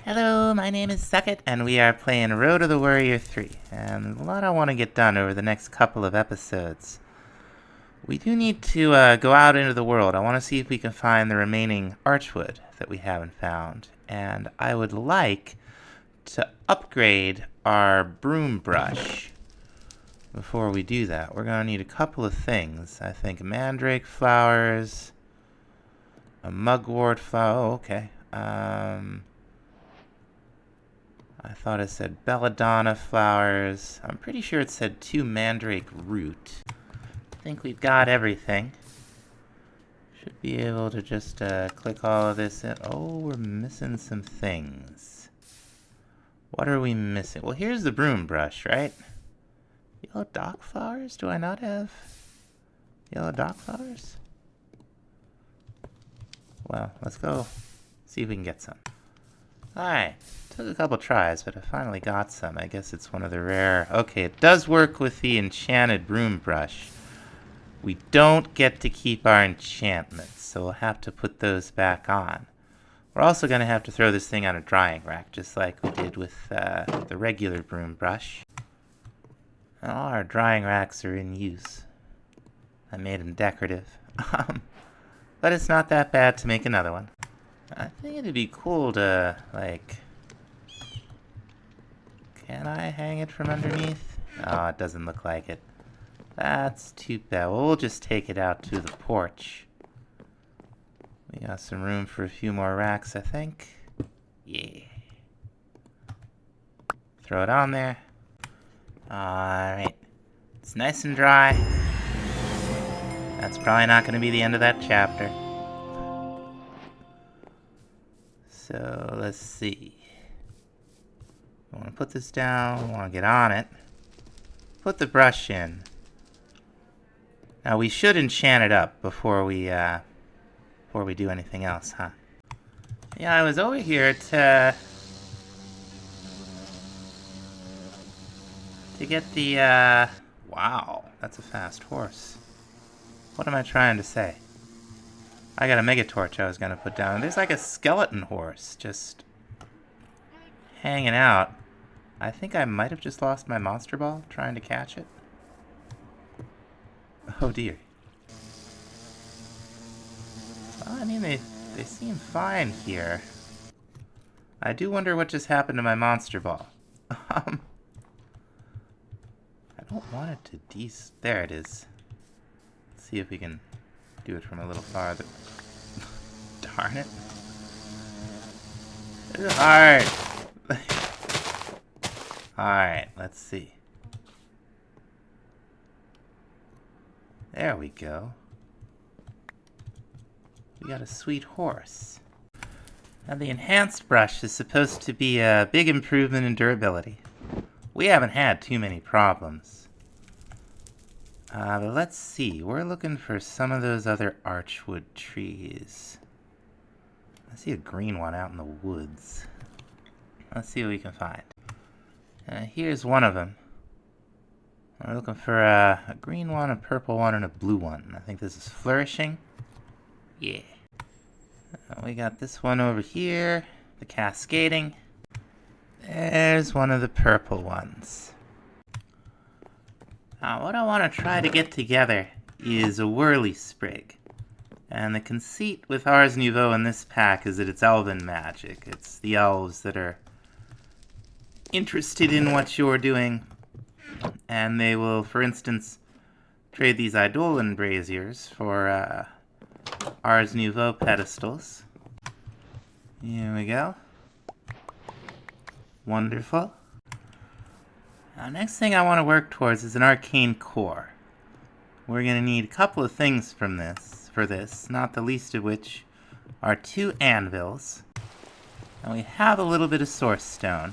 Hello, my name is Suckit, and we are playing Road to the Worrier 3, and a lot I want to get done over the next couple of episodes. We do need to go out into the world. I want to see if we can find the remaining archwood that we haven't found, and I would like to upgrade our broom brush. Before we do that, we're going to need a couple of things. I think mandrake flowers, a mugwort flower. Oh, okay. I thought it said belladonna flowers. I'm pretty sure it said 2 mandrake root. I think we've got everything. Should be able to just click all of this in. Oh, we're missing some things. What are we missing? Well, here's the broom brush, right? Yellow dock flowers? Do I not have yellow dock flowers? Well, let's go see if we can get some. Alright, took a couple tries, but I finally got some. I guess it's one of the rare. Okay, it does work with the enchanted broom brush. We don't get to keep our enchantments, so we'll have to put those back on. We're also going to have to throw this thing on a drying rack, just like we did with the regular broom brush. All our drying racks are in use. I made them decorative. But it's not that bad to make another one. I think it'd be cool to, like... Can I hang it from underneath? Oh, it doesn't look like it. That's too bad. Well, we'll just take it out to the porch. We got some room for a few more racks, I think. Yeah. Throw it on there. Alright. It's nice and dry. That's probably not going to be the end of that chapter. So, let's see. I want to put this down. I want to get on it. Put the brush in. Now, we should enchant it up before we do anything else, huh? Yeah, I was over here to get the, wow, that's a fast horse. What am I trying to say? I got a mega torch I was going to put down. There's like a skeleton horse just hanging out. I think I might have just lost my monster ball trying to catch it. Oh dear. Well, I mean, they seem fine here. I do wonder what just happened to my monster ball. I don't want it to there it is. Let's see if we can do it from a little farther. Darn it. This is hard. Alright, let's see. There we go. We got a sweet horse. Now the enhanced brush is supposed to be a big improvement in durability. We haven't had too many problems. But let's see. We're looking for some of those other archwood trees. I see a green one out in the woods. Let's see what we can find. Here's one of them. We're looking for a green one, a purple one, and a blue one. I think this is flourishing. Yeah. We got this one over here, the cascading. There's one of the purple ones. Now, what I want to try to get together is a Whirlisprig. And the conceit with Ars Nouveau in this pack is that it's elven magic. It's the elves that are interested in what you're doing. And they will, for instance, trade these Eidolon braziers for Ars Nouveau pedestals. Here we go. Wonderful. Now, next thing I want to work towards is an arcane core. We're going to need a couple of things for this, not the least of which are 2 anvils. And we have a little bit of source stone.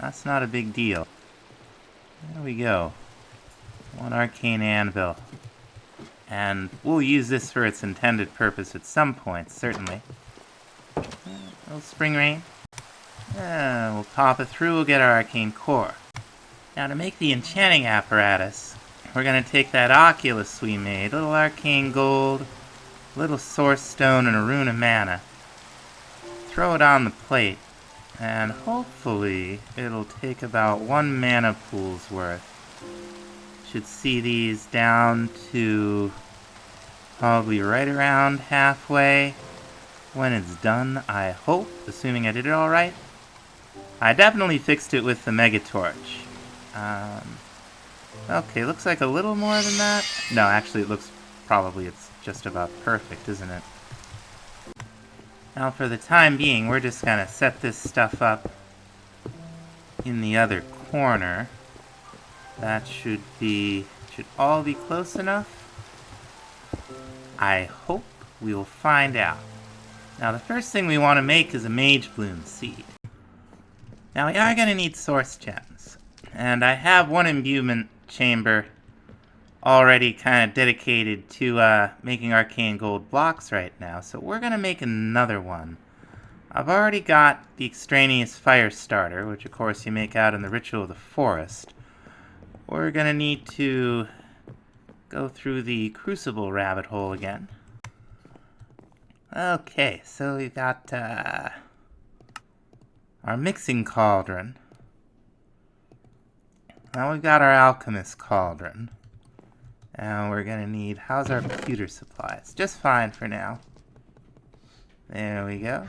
That's not a big deal. There we go. 1 arcane anvil. And we'll use this for its intended purpose at some point, certainly. A little spring rain. We'll pop it through, we'll get our arcane core. Now to make the enchanting apparatus, we're going to take that oculus we made, little arcane gold, little source stone, and a rune of mana. Throw it on the plate, And hopefully it'll take about 1 mana pool's worth. Should see these down to probably right around halfway when it's done, I hope, assuming I did it alright. I definitely fixed it with the Mega Torch. Okay, looks like a little more than that. No, actually it looks probably it's just about perfect, isn't it? Now for the time being, we're just gonna set this stuff up in the other corner. That should all be close enough. I hope we'll find out. Now the first thing we want to make is a Mage Bloom seed. Now we are going to need source gems. And I have one imbuement chamber already kind of dedicated to making arcane gold blocks right now. So we're going to make another one. I've already got the extraneous fire starter, which of course you make out in the Ritual of the Forest. We're going to need to go through the Crucible rabbit hole again. Okay, so we've got our mixing cauldron. Now we've got our alchemist cauldron. And we're going to need, how's our pewter supplies? Just fine for now. There we go.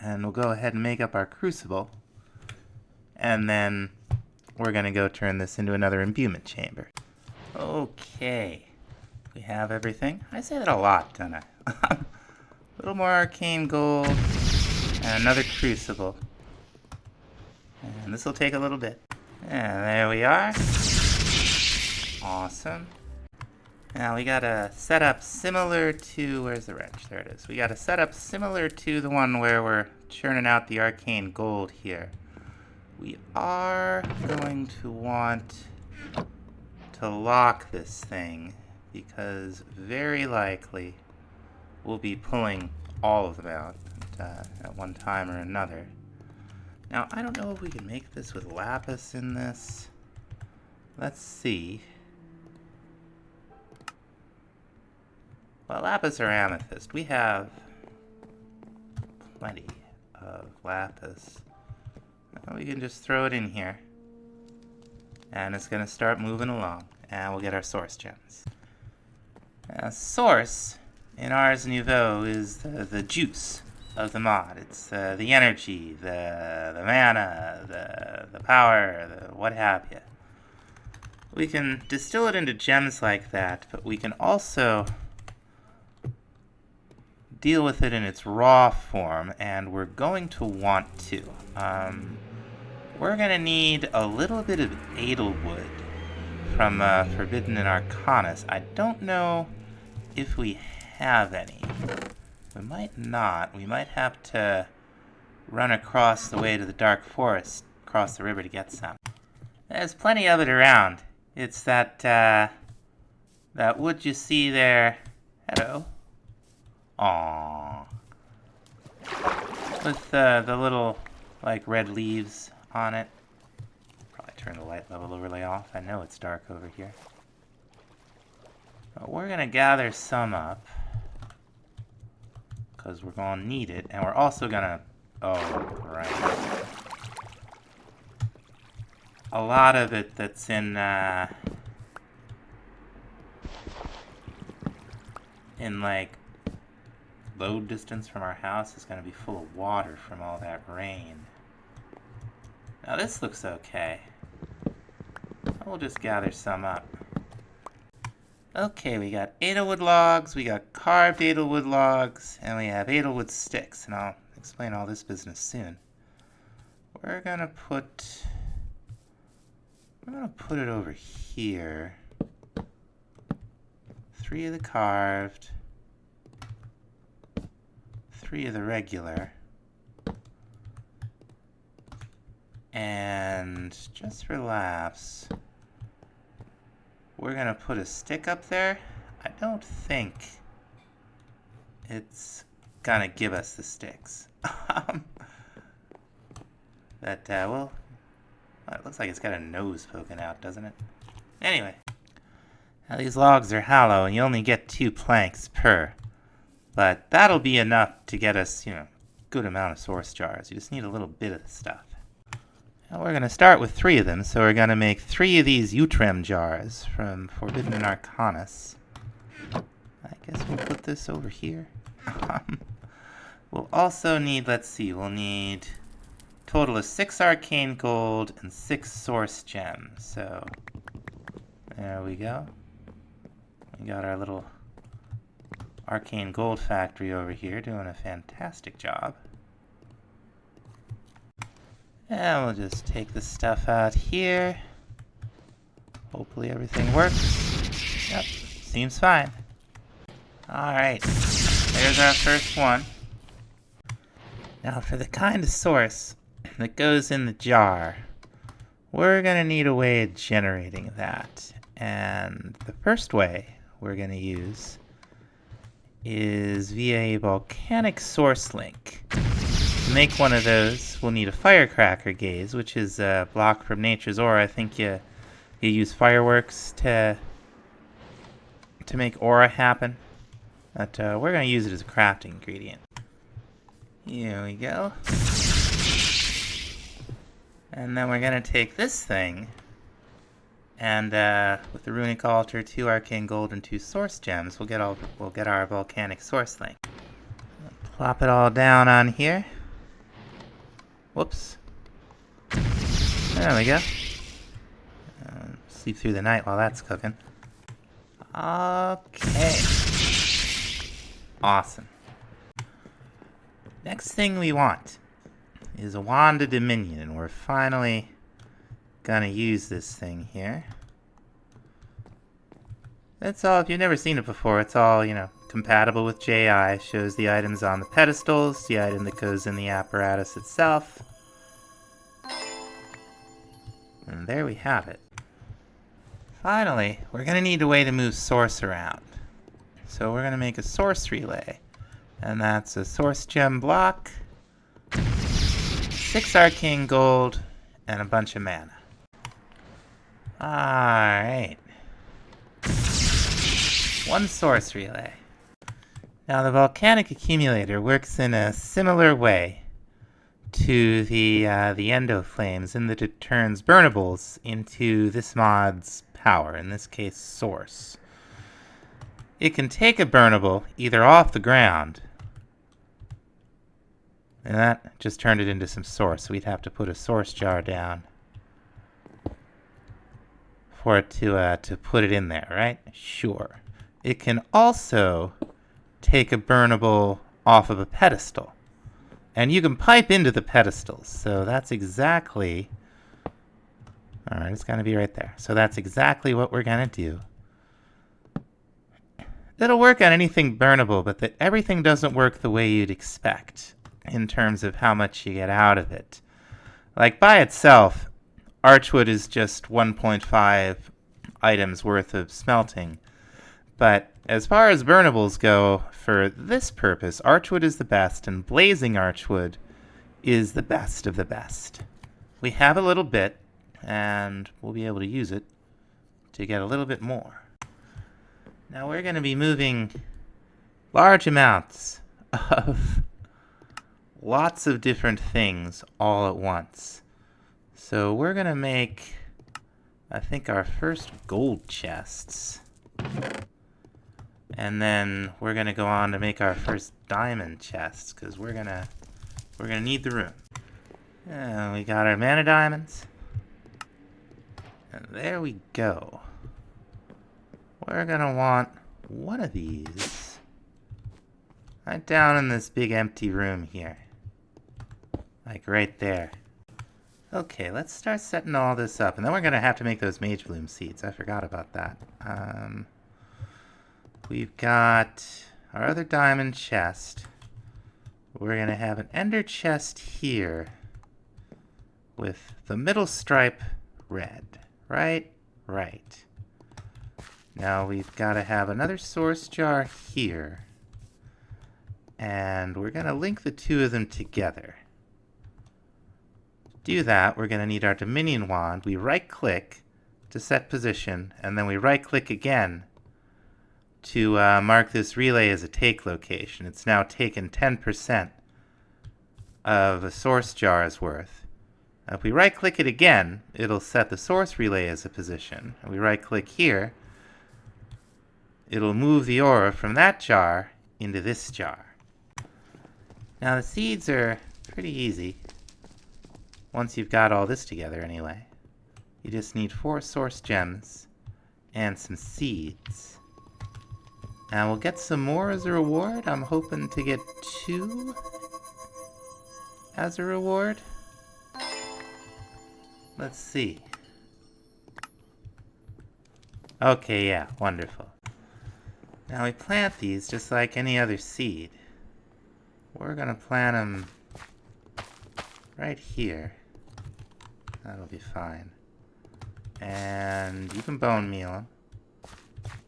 And we'll go ahead and make up our crucible. And then we're going to go turn this into another imbuement chamber. Okay. We have everything. I say that a lot, don't I? A little more arcane gold. And another crucible. And this will take a little bit. And there we are. Awesome. Now we got a setup similar to, where's the wrench? There it is. We got a setup similar to the one where we're churning out the arcane gold here. We are going to want to lock this thing because very likely we'll be pulling all of them out at one time or another. Now, I don't know if we can make this with lapis in this. Let's see. Well, lapis or amethyst. We have plenty of lapis. We can just throw it in here. And it's going to start moving along. And we'll get our source gems. Source in Ars Nouveau is the juice of the mod. It's the energy, the mana, the power, the what have you. We can distill it into gems like that, but we can also deal with it in its raw form, and we're going to want to. We're going to need a little bit of Edelwood from Forbidden and Arcanus. I don't know if we have any. We might not. We might have to run across the way to the Dark Forest, across the river to get some. There's plenty of it around. It's that wood you see there. Hello. Aww. With the little, like, red leaves on it. Probably turn the light level overlay off. I know it's dark over here. But we're going to gather some up. Because we're going to need it. And we're also going to... Oh, right. A lot of it that's in like, load distance from our house is going to be full of water from all that rain. Now this looks okay. We'll just gather some up. Okay, we got Edelwood logs, we got carved Edelwood logs, and we have Edelwood sticks, and I'll explain all this business soon. We're gonna put it over here. 3 of the carved, 3 of the regular, and just for laughs, we're gonna put a stick up there. I don't think it's gonna give us the sticks. Well, it looks like it's got a nose poking out, doesn't it? Anyway, now these logs are hollow, and you only get 2 planks per. But that'll be enough to get us, good amount of source jars. You just need a little bit of the stuff. Now we're going to start with 3 of them, so we're going to make 3 of these Utrem jars from Forbidden Arcanus. I guess we'll put this over here. We'll also need, let's see, we'll need a total of 6 arcane gold and 6 source gems. So there we go. We got our little arcane gold factory over here doing a fantastic job. And we'll just take this stuff out here. Hopefully everything works. Yep, seems fine. Alright, there's our first one. Now for the kind of source that goes in the jar, we're going to need a way of generating that. And the first way we're going to use is via a volcanic source link. To make one of those, we'll need a firecracker gaze, which is a block from nature's aura. I think you use fireworks to make aura happen. But we're going to use it as a crafting ingredient. Here we go. And then we're going to take this thing, and with the runic altar, 2 arcane gold, and 2 source gems, we'll get our volcanic source link. Plop it all down on here. Whoops. There we go. Sleep through the night while that's cooking. Okay. Awesome. Next thing we want is a Wand of Dominion, and we're finally gonna use this thing here. That's all. If you've never seen it before, it's all, compatible with JI. Shows the items on the pedestals, the item that goes in the apparatus itself. And there we have it. Finally, we're going to need a way to move source around. So we're going to make a source relay. And that's a source gem block, 6 arcane gold, and a bunch of mana. Alright. 1 source relay. Now the volcanic accumulator works in a similar way to the endoflames in that it turns burnables into this mod's power, in this case source. It can take a burnable either off the ground, and that just turned it into some source, so we'd have to put a source jar down for it to put it in there, right? Sure. It can also take a burnable off of a pedestal. And you can pipe into the pedestals, so that's exactly... Alright, it's going to be right there. So that's exactly what we're going to do. It'll work on anything burnable, but everything doesn't work the way you'd expect in terms of how much you get out of it. Like, by itself, archwood is just 1.5 items worth of smelting. But as far as burnables go, for this purpose, archwood is the best, and blazing archwood is the best of the best. We have a little bit, and we'll be able to use it to get a little bit more. Now we're going to be moving large amounts of lots of different things all at once. So we're going to make, I think, our first gold chests. And then we're going to go on to make our first diamond chests, because we're gonna need the room. And we got our mana diamonds. And there we go. We're going to want one of these right down in this big empty room here. Like right there. Okay, let's start setting all this up. And then we're going to have to make those mage bloom seeds. I forgot about that. We've got our other diamond chest. We're going to have an ender chest here with the middle stripe red. Right? Right. Now we've got to have another source jar here. And we're going to link the two of them together. To do that, we're going to need our Dominion wand. We right-click to set position, and then we right-click again to mark this relay as a take location. It's now taken 10% of a source jar's worth. If we right-click it again, it'll set the source relay as a position. And we right-click here, it'll move the ore from that jar into this jar. Now the seeds are pretty easy. Once you've got all this together anyway. You just need 4 source gems and some seeds. And we'll get some more as a reward. I'm hoping to get 2 as a reward. Let's see. Okay, yeah, wonderful. Now we plant these just like any other seed. We're gonna plant them right here. That'll be fine. And you can bone meal them.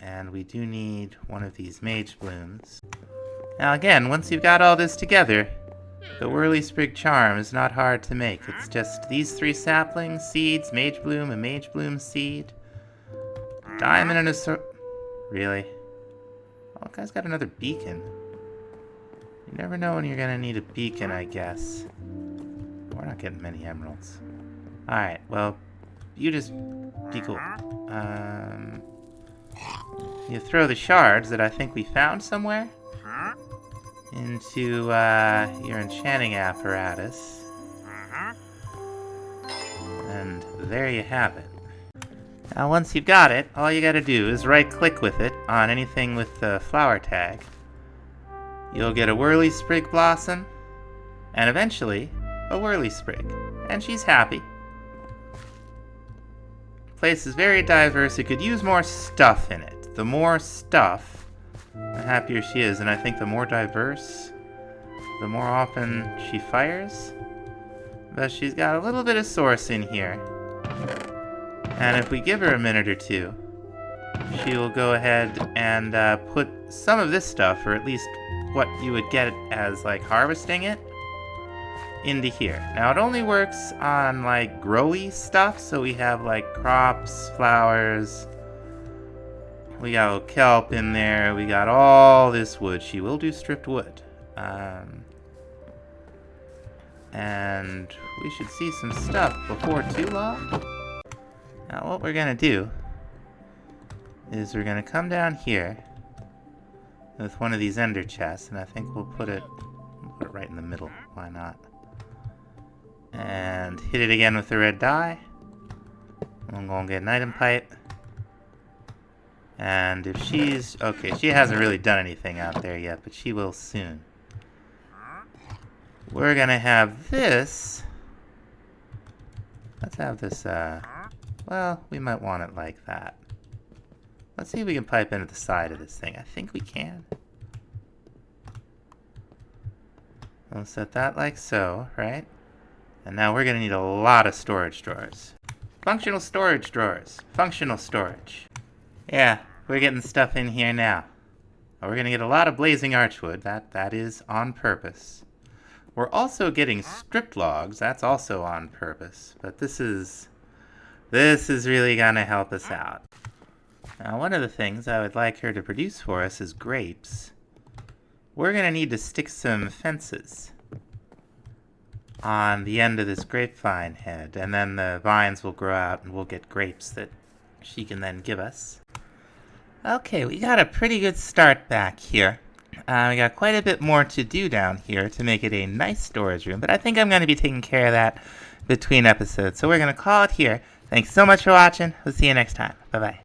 And we do need one of these mage blooms. Now again, once you've got all this together, the Whirlisprig charm is not hard to make. It's just these 3 saplings, seeds, mage bloom, a mage bloom seed, diamond and a Really? Oh, the guy's got another beacon. You never know when you're gonna need a beacon, I guess. We're not getting many emeralds. Alright, well, you just be cool. You throw the shards that I think we found somewhere into your enchanting apparatus. And there you have it. Now once you've got it, all you gotta do is right-click with it on anything with the flower tag. You'll get a Whirlisprig blossom, and eventually a Whirlisprig. And she's happy. The place is very diverse. It could use more stuff in it. The more stuff, the happier she is. And I think the more diverse, the more often she fires. But she's got a little bit of source in here. And if we give her a minute or two, she will go ahead and put some of this stuff, or at least what you would get as like harvesting it, into here. Now it only works on like growy stuff, so we have like crops, flowers, we got kelp in there, we got all this wood. She will do stripped wood. And we should see some stuff before too long. Now what we're gonna do is we're gonna come down here with one of these ender chests, and I think we'll put it right in the middle. Why not? And hit it again with the red dye. I'm gonna get an item pipe. And if she's... okay, she hasn't really done anything out there yet, but she will soon. We're gonna have this... let's have this, well, we might want it like that. Let's see if we can pipe into the side of this thing. I think we can. We'll set that like so, right? And now we're gonna need a lot of storage drawers. Functional storage drawers. Functional storage. Yeah, we're getting stuff in here now. We're gonna get a lot of blazing archwood. That is on purpose. We're also getting stripped logs. That's also on purpose. But this is really gonna help us out. Now, one of the things I would like her to produce for us is grapes. We're gonna need to stick some fences on the end of this grapevine head, and then the vines will grow out and we'll get grapes that she can then give us. Okay, we got a pretty good start back here. We got quite a bit more to do down here to make it a nice storage room, but I think I'm going to be taking care of that between episodes. So we're going to call it here. Thanks so much for watching. We'll see you next time. Bye-bye.